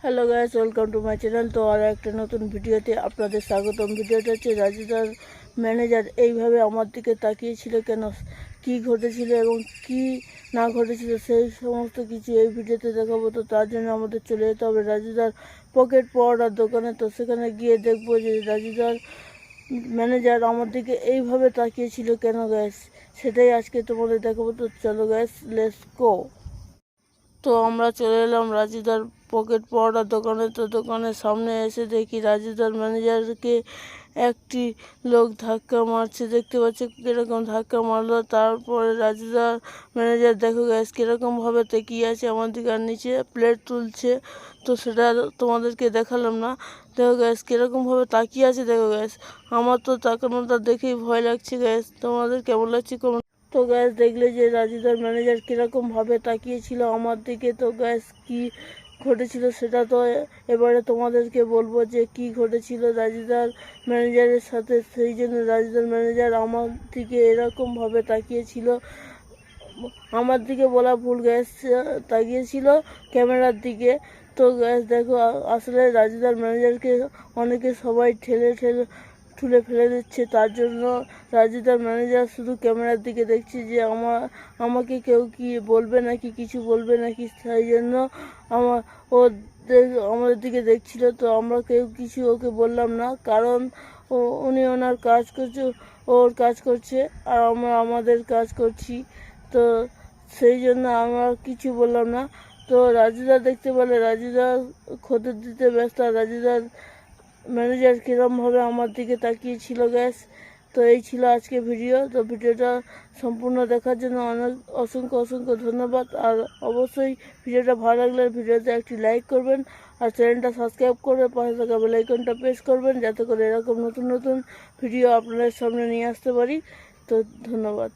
Hello guys, welcome to my channel. তো আর একটা নতুন ভিডিওতে আপনাদের স্বাগতম। ভিডিওটা হচ্ছে রাজুদার ম্যানেজার এইভাবে আমার দিকে তাকিয়েছিল কেন, কি ঘটেছিল এবং কি না ঘটেছিল সেই সমস্ত কিছু এই ভিডিওতে দেখাবো। তো তার জন্য আমাদের চলে যেতে হবে রাজুদার পকেট পাউডার দোকানে। তো সেখানে গিয়ে দেখবো যে রাজুদার ম্যানেজার আমার দিকে এইভাবে তাকিয়েছিল কেন গাইস, সেটাই আজকে তোমাদের দেখাবো। তো চলো গাইস, লেটস গো। তো আমরা চলে এলাম রাজুদার পকেট পাউডার দোকানে। তো দোকানের সামনে এসে দেখি রাজুদার ম্যানেজারকে একটি লোক ধাক্কা মারছে। দেখতে পাচ্ছি কীরকম ধাক্কা মারলো। তারপরে রাজুদার ম্যানেজার দেখো গ্যাস কীরকমভাবে তাকিয়ে আছে আমার দিকে, আর নিচে প্লেট তুলছে। তো সেটা তোমাদেরকে দেখালাম না। দেখো গ্যাস কীরকমভাবে তাকিয়ে আছে। দেখো গ্যাস, আমার তো তাকানোটা দেখেই ভয় লাগছে গ্যাস। তোমাদের কেমন লাগছে কমেন্ট। তো গ্যাস দেখলে যে রাজুদার ম্যানেজার কীরকমভাবে তাকিয়েছিল আমার দিকে। তো গ্যাস কি ঘটেছিল সেটা তো এবারে তোমাদেরকে বলবো যে কি ঘটেছিল রাজুদার ম্যানেজারের সাথে। সেই জন্য রাজুদার ম্যানেজার আমার দিকে এরকমভাবে তাকিয়েছিল। আমার দিকে বলা ভুল, গ্যাস তাকিয়েছিল ক্যামেরার দিকে। তো গ্যাস দেখো, আসলে রাজুদার ম্যানেজারকে অনেকে সবাই তুলে ফেলে দিচ্ছে। তার জন্য রাজুদার ম্যানেজার শুধু ক্যামেরার দিকে দেখছে যে আমাকে কেউ কি বলবে নাকি, কিছু বলবে নাকি। সেই জন্য ও আমাদের দিকে দেখছিল। তো আমরা কেউ কিছু ওকে বললাম না, কারণ উনি ওনার কাজ করছে, ওর কাজ করছে, আর আমরা আমাদের কাজ করছি। তো সেই জন্য আমরা কিছু বললাম না। তো রাজুদা দেখতে পেলে রাজুদা খোঁজে দিতে ব্যস্ত। আর রাজুদার ম্যানেজার কীরমভাবে আমার দিকে তাকিয়েছিল গ্যাস। তো এই ছিল আজকে ভিডিও। তো ভিডিওটা সম্পূর্ণ দেখার জন্য অনেক অসংখ্য ধন্যবাদ। আর অবশ্যই ভিডিওটা ভালো লাগলে ভিডিওতে একটি লাইক করবেন, আর চ্যানেলটা সাবস্ক্রাইব করে পাশে থাকা বেল আইকনটা প্রেস করবেন, যাতে করে এরকম নতুন ভিডিও আপনাদের সামনে নিয়ে আসতে পারি। তো ধন্যবাদ।